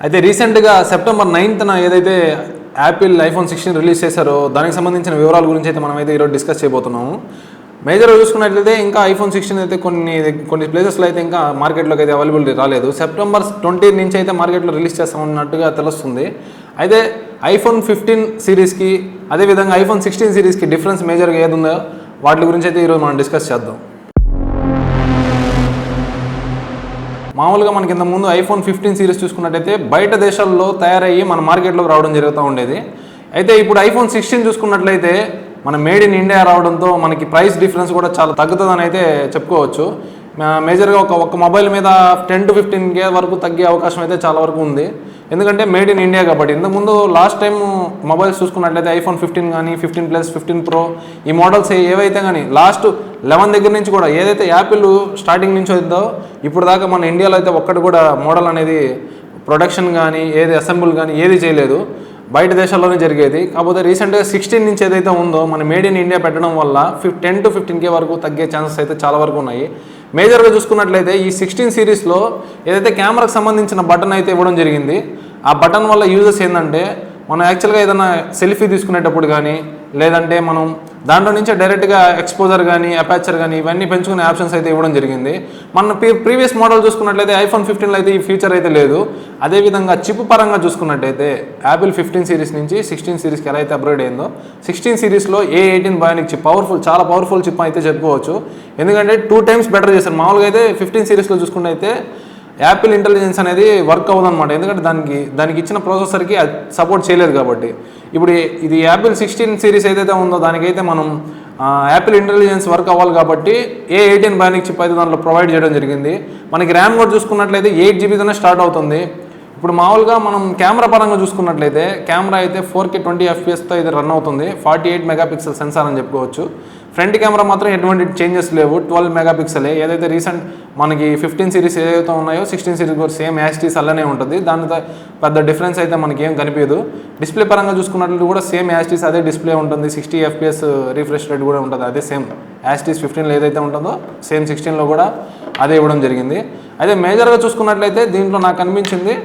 అయితే రీసెంట్గా సెప్టెంబర్ 9న ఏదైతే యాపిల్ ఐఫోన్ 16 రిలీజ్ చేశారో దానికి సంబంధించిన వివరాల గురించి అయితే మనం అయితే ఈరోజు డిస్కస్ చేయబోతున్నాము. మేజర్గా చూసుకున్నట్లయితే ఇంకా ఐఫోన్ 16 అయితే కొన్ని ప్లేసెస్లో అయితే ఇంకా మార్కెట్లోకి అయితే అవైలబిలిటీ రాలేదు. సెప్టెంబర్ 20 నుంచి అయితే మార్కెట్లో రిలీజ్ చేస్తామన్నట్టుగా తెలుస్తుంది. అయితే ఐఫోన్ 15 సిరీస్కి అదేవిధంగా ఐఫోన్ 16 సిరీస్కి డిఫరెన్స్ మేజర్గా ఏది ఉందో వాటి గురించి అయితే ఈరోజు మనం డిస్కస్ చేద్దాం. మామూలుగా మనకి ఇంతకుముందు ఐఫోన్ 15 సిరీస్ చూసుకున్నట్టయితే బయట దేశాల్లో తయారయ్యి మన మార్కెట్లోకి రావడం జరుగుతూ ఉండేది. అయితే ఇప్పుడు ఐఫోన్ 16 చూసుకున్నట్లయితే మన మేడ్ ఇన్ ఇండియా రావడంతో మనకి ప్రైస్ డిఫరెన్స్ కూడా చాలా తగ్గుతుందని అయితే చెప్పుకోవచ్చు. మేజర్గా ఒక మొబైల్ మీద 10 to 15K వరకు తగ్గే అవకాశం అయితే చాలా వరకు ఉంది. ఎందుకంటే మేడ్ ఇన్ ఇండియా కాబట్టి. ఇంతకుముందు లాస్ట్ టైం మొబైల్స్ చూసుకున్నట్లయితే ఐఫోన్ 15 కానీ 15 ప్లస్ 15 ప్రో ఈ మోడల్స్ ఏవైతే కానీ లాస్ట్ 11 దగ్గర నుంచి కూడా ఏదైతే యాపిల్ స్టార్టింగ్ నుంచి వద్దో ఇప్పుడు దాకా మన ఇండియాలో అయితే ఒక్కటి కూడా మోడల్ అనేది ప్రొడక్షన్ కానీ ఏది అసెంబుల్ కానీ ఏది చేయలేదు, బయట దేశాల్లోనే జరిగేది. కాకపోతే రీసెంట్గా 16 నుంచి ఏదైతే ఉందో మన మేడ్ ఇన్ ఇండియా పెట్టడం వల్ల 10 to 15K వరకు తగ్గే ఛాన్సెస్ అయితే చాలా వరకు ఉన్నాయి. మేజర్గా చూసుకున్నట్లయితే ఈ 16 సిరీస్లో ఏదైతే కెమెరాకి సంబంధించిన బటన్ అయితే ఇవ్వడం జరిగింది. ఆ బటన్ వల్ల యూజెస్ ఏంటంటే మనం యాక్చువల్గా ఏదైనా సెల్ఫీ తీసుకునేటప్పుడు కానీ లేదంటే మనం దాంట్లో నుంచే డైరెక్ట్గా ఎక్స్పోజర్ కానీ అపాచర్ కానీ ఇవన్నీ పెంచుకునే ఆప్షన్స్ అయితే ఇవ్వడం జరిగింది. మన ప్రీవియస్ మోడల్ చూసుకున్నట్లయితే ఐఫోన్ 15లో అయితే ఈ ఫీచర్ అయితే లేదు. అదేవిధంగా చిప్ పరంగా చూసుకున్నట్టయితే యాపిల్ 15 సిరీస్ నుంచి 16 సిరీస్కి ఎలా అయితే అప్గ్రేడ్ అయిందో 16 సిరీస్లో A18 బయోనిక్ చిప్ చాలా పవర్ఫుల్ చిప్ అయితే చెప్పుకోవచ్చు. ఎందుకంటే 2 times బెటర్ చేశారు. మామూలుగా అయితే 15 సిరీస్లో చూసుకుంటే యాపిల్ ఇంటెలిజెన్స్ అనేది వర్క్ అవ్వదన్నమాట. ఎందుకంటే దానికి ఇచ్చిన ప్రాసెసర్కి సపోర్ట్ చేయలేదు కాబట్టి. ఇప్పుడు ఇది యాపిల్ 16 సిరీస్ ఏదైతే ఉందో దానికైతే మనం యాపిల్ ఇంటెలిజెన్స్ వర్క్ అవ్వాలి కాబట్టి A18 బయోనిక్ చిప్ అయితే దాంట్లో ప్రొవైడ్ చేయడం జరిగింది. మనకి ర్యామ్ కూడా చూసుకున్నట్లయితే 8GB స్టార్ట్ అవుతుంది. ఇప్పుడు మామూలుగా మనం కెమెరా పరంగా చూసుకున్నట్లయితే కెమెరా అయితే 4K 20 FPSతో అయితే రన్ అవుతుంది. 48 మెగాపిక్సెల్ సెన్సార్ అని చెప్పుకోవచ్చు. ఫ్రంట్ కెమెరా మాత్రం ఎటువంటి చేంజెస్ లేవు, 12 మెగాపిక్సెలే. ఏదైతే రీసెంట్ మనకి 15 సిరీస్ ఏదైతే ఉన్నాయో 16 సిరీస్ కూడా సేమ్ యాస్టీస్ అలానే ఉంటుంది. దానితో పెద్ద డిఫరెన్స్ అయితే మనకి ఏం కనిపించదు. డిస్ప్లే పరంగా చూసుకున్నట్లు కూడా సేమ్ యాస్టీస్ అదే డిస్ప్లే ఉంటుంది. 60 FPS రిఫ్రెష్ రేట్ కూడా ఉంటుంది. అదే సేమ్ యాస్టీస్ 15లో ఏదైతే ఉంటుందో సేమ్ 16లో కూడా అదే ఇవ్వడం జరిగింది. అదే మేజర్గా చూసుకున్నట్లయితే దీంట్లో నాకు అనిపించింది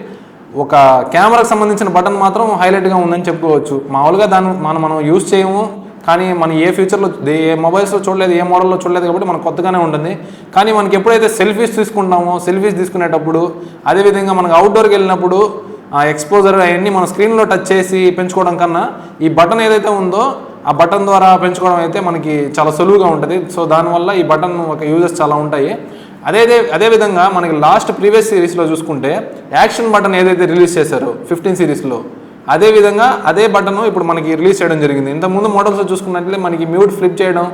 ఒక కెమెరాకి సంబంధించిన బటన్ మాత్రం హైలైట్గా ఉందని చెప్పుకోవచ్చు. మామూలుగా దాన్ని మనం యూజ్ చేయము, కానీ మనం ఏ ఫ్యూచర్లో ఏ మొబైల్స్లో చూడలేదు, ఏ మోడల్లో చూడలేదు కాబట్టి మనకు కొత్తగానే ఉంటుంది. కానీ మనకి ఎప్పుడైతే సెల్ఫీస్ తీసుకుంటామో సెల్ఫీస్ తీసుకునేటప్పుడు అదేవిధంగా మనకు అవుట్డోర్కి వెళ్ళినప్పుడు ఆ ఎక్స్పోజర్ అవన్నీ మన స్క్రీన్లో టచ్ చేసి పెంచుకోవడం కన్నా ఈ బటన్ ఏదైతే ఉందో ఆ బటన్ ద్వారా పెంచుకోవడం అయితే మనకి చాలా సులువుగా ఉంటుంది. సో దానివల్ల ఈ బటన్ ఒక యూజెస్ చాలా ఉంటాయి. అదేవిధంగా మనకి లాస్ట్ ప్రీవియస్ సిరీస్లో చూసుకుంటే యాక్షన్ బటన్ ఏదైతే రిలీజ్ చేశారో 15 సిరీస్లో అదేవిధంగా అదే బటన్ ఇప్పుడు మనకి రిలీజ్ చేయడం జరిగింది. ఇంతకుముందు మోడల్స్లో చూసుకున్నట్లయితే మనకి మ్యూట్ ఫ్లిప్ చేయడం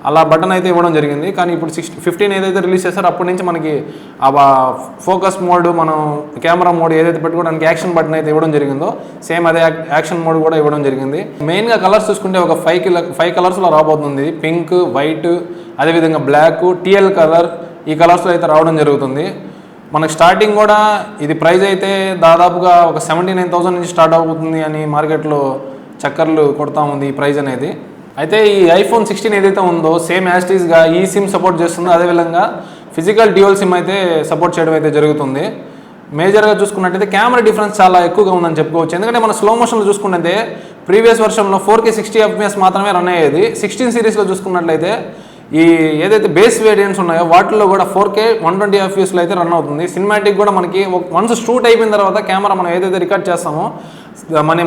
అలా బటన్ అయితే ఇవ్వడం జరిగింది. కానీ ఇప్పుడు 15 ఏదైతే రిలీజ్ చేశారో అప్పటి నుంచి మనకి ఆ ఫోకస్ మోడ్ మనం కెమెరా మోడ్ ఏదైతే పెట్టుకోవడానికి యాక్షన్ బటన్ అయితే ఇవ్వడం జరిగిందో సేమ్ అదే యాక్షన్ మోడ్ కూడా ఇవ్వడం జరిగింది. మెయిన్గా కలర్స్ చూసుకుంటే ఒక 5 కలర్స్లో రాబోతుంది. పింక్, వైట్, అదేవిధంగా బ్లాక్, టీఎల్ కలర్ ఈ కలర్స్లో అయితే రావడం జరుగుతుంది. మనకు స్టార్టింగ్ కూడా ఇది ప్రైస్ అయితే దాదాపుగా ఒక 79,000 నుంచి స్టార్ట్ అవుతుంది అని మార్కెట్లో చక్కర్లు కొడతా ఉంది ఈ ప్రైస్ అనేది. అయితే ఈ ఐఫోన్ 16 ఏదైతే ఉందో సేమ్ యాస్టీస్గా ఈ సిమ్ సపోర్ట్ చేస్తుందో అదేవిధంగా ఫిజికల్ డ్యూయల్ సిమ్ అయితే సపోర్ట్ చేయడం అయితే జరుగుతుంది. మేజర్గా చూసుకున్నట్టయితే కెమెరా డిఫరెన్స్ చాలా ఎక్కువగా ఉందని చెప్పుకోవచ్చు. ఎందుకంటే మన స్లో మోషన్లో చూసుకున్నట్టే ప్రీవియస్ వర్షన్లో 4K 60 FPS మాత్రమే రన్ అయ్యేది. 16 సిరీస్లో చూసుకున్నట్లయితే ఈ ఏదైతే బేస్ వేరియంట్స్ ఉన్నాయో వాటిల్లో కూడా 4K 120 FPSలో అయితే రన్ అవుతుంది. సినిమాటిక్ కూడా మనకి వన్స్ షూట్ అయిపోయిన తర్వాత కెమెరా మనం ఏదైతే రికార్డ్ చేస్తామో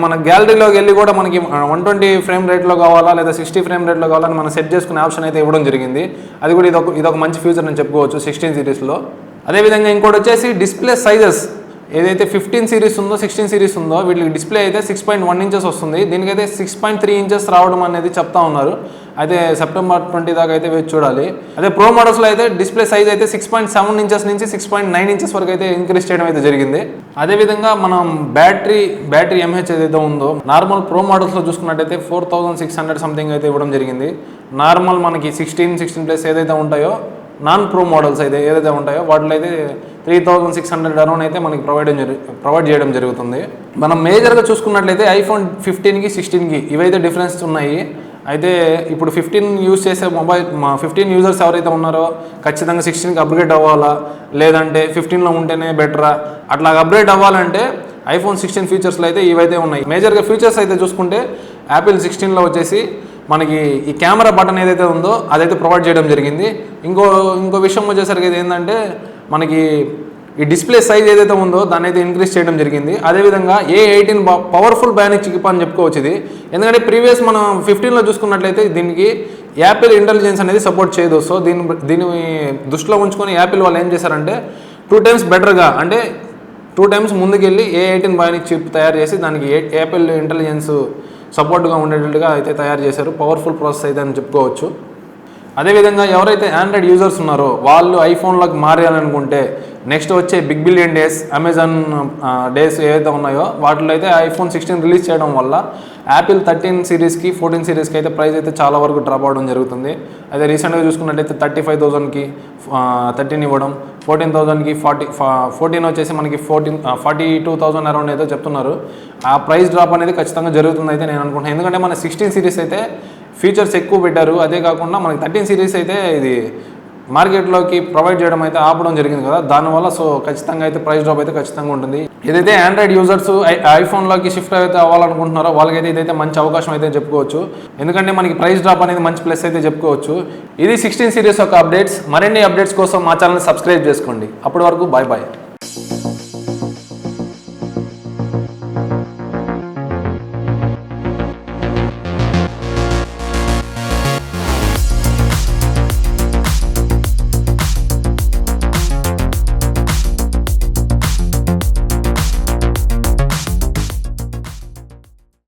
మన గ్యాలరీలోకి వెళ్ళి కూడా మనకి 120 ఫ్రేమ్ రేట్లో కావాలా లేదా 60 ఫ్రేమ్ రేట్లో కావాలని మనం సెట్ చేసుకునే ఆప్షన్ అయితే ఇవ్వడం జరిగింది. అది కూడా ఇదొక మంచి ఫీచర్ అని చెప్పుకోవచ్చు 16 సిరీస్లో. అదేవిధంగా ఇంకోటి వచ్చేసి డిస్ప్లే సైజెస్ ఏదైతే 15 సిరీస్ ఉందో 16 సిరీస్ ఉందో వీటికి డిస్ప్లే అయితే 6.1 ఇంచెస్ వస్తుంది. దీనికైతే 6.3 ఇంచెస్ రావడం అనేది చెప్తా ఉన్నారు. అయితే సెప్టెంబర్ 20 దాకా అయితే వేచి చూడాలి. అదే ప్రో మోడల్స్లో అయితే డిస్ప్లే సైజ్ అయితే 6.7 ఇంచెస్ నుంచి 6.9 ఇంచెస్ వరకు అయితే ఇంక్రీజ్ చేయడం అయితే జరిగింది. అదేవిధంగా మనం బ్యాటరీ ఎంహెచ్ ఏదైతే ఉందో నార్మల్ ప్రో మోడల్స్లో చూసుకున్నట్టయితే 4600 సంథింగ్ అయితే ఇవ్వడం జరిగింది. నార్మల్ మనకి 16 ప్లస్ ఏదైతే ఉంటాయో నాన్ ప్రో మోడల్స్ అయితే ఏదైతే ఉంటాయో వాటిలో అయితే 3600 అరౌండ్ అయితే మనకి ప్రొవైడ్ చేయడం జరుగుతుంది. మనం మేజర్గా చూసుకున్నట్లయితే ఐఫోన్ 15కి 16కి ఇవైతే డిఫరెన్స్ ఉన్నాయి. అయితే ఇప్పుడు 15 యూజ్ చేసే మొబైల్ 15 యూజర్స్ ఎవరైతే ఉన్నారో ఖచ్చితంగా 16కి అప్గ్రేడ్ అవ్వాలా లేదంటే 15లో ఉంటేనే బెటరా అట్లా అప్గ్రేడ్ అవ్వాలంటే ఐఫోన్ 16 ఫీచర్స్లో అయితే ఇవైతే ఉన్నాయి. మేజర్గా ఫీచర్స్ అయితే చూసుకుంటే యాపిల్ 16లో వచ్చేసి మనకి ఈ కెమెరా బటన్ ఏదైతే ఉందో అదైతే ప్రొవైడ్ చేయడం జరిగింది. ఇంకో విషయం వచ్చేసరికి ఇది ఏంటంటే మనకి ఈ డిస్ప్లే సైజ్ ఏదైతే ఉందో దాన్ని అయితే ఇంక్రీజ్ చేయడం జరిగింది. అదేవిధంగా A18 పవర్ఫుల్ బయానిక్ చిప్ అని చెప్పుకోవచ్చు ఇది. ఎందుకంటే ప్రీవియస్ మనం 15లో చూసుకున్నట్లయితే దీనికి యాపిల్ ఇంటెలిజెన్స్ అనేది సపోర్ట్ చేయదు. సో దీన్ని దృష్టిలో ఉంచుకొని యాపిల్ వాళ్ళు ఏం చేశారంటే 2 times బెటర్గా అంటే 2 times ముందుకెళ్ళి A18 బయానిక్ చిప్ తయారు చేసి దానికి యాపిల్ ఇంటెలిజెన్స్ సపోర్ట్గా ఉండేటట్టుగా అయితే తయారు చేశారు. పవర్ఫుల్ ప్రాసెస్ అయితే అని చెప్పుకోవచ్చు. అదేవిధంగా ఎవరైతే ఆండ్రాయిడ్ యూజర్స్ ఉన్నారో వాళ్ళు ఐఫోన్లోకి మారాలనుకుంటే నెక్స్ట్ వచ్చే big billion days, Amazon days ఏవైతే ఉన్నాయో వాటిలో అయితే ఐఫోన్ 16 రిలీజ్ చేయడం వల్ల యాపిల్ 13 సిరీస్కి 14 సిరీస్కి అయితే ప్రైస్ అయితే చాలా వరకు డ్రాప్ అవడం జరుగుతుంది. అయితే రీసెంట్గా చూసుకున్నట్టయితే 35,000కి 13 ఇవ్వడం, 14,000కి 14 వచ్చేసి మనకి 42,000 అరౌండ్ అయితే చెప్తున్నారు. ఆ ప్రైస్ డ్రాప్ అనేది ఖచ్చితంగా జరుగుతుంది అయితే నేను అనుకుంటున్నాను. ఎందుకంటే మన 16 సిరీస్ అయితే ఫీచర్స్ ఎక్కువ పెట్టారు. అదే కాకుండా మనకి 13 సిరీస్ అయితే ఇది మార్కెట్లోకి ప్రొవైడ్ చేయడం అయితే ఆపడం జరిగింది కదా, దానివల్ల సో ఖచ్చితంగా అయితే ప్రైస్ డ్రాప్ అయితే ఖచ్చితంగా ఉంటుంది. ఏదైతే ఆండ్రాయిడ్ యూజర్స్ ఐఫోన్లోకి షిఫ్ట్ అయితే అవ్వాలనుకుంటున్నారో వాళ్ళకైతే ఇదైతే మంచి అవకాశం అయితే చెప్పుకోవచ్చు. ఎందుకంటే మనకి ప్రైస్ డ్రాప్ అనేది మంచి ప్లస్ అయితే చెప్పుకోవచ్చు. ఇది 16 సిరీస్ యొక్క అప్డేట్స్. మరిన్ని అప్డేట్స్ కోసం మా ఛానల్ని సబ్స్క్రైబ్ చేసుకోండి. అప్పటి వరకు బాయ్ బాయ్.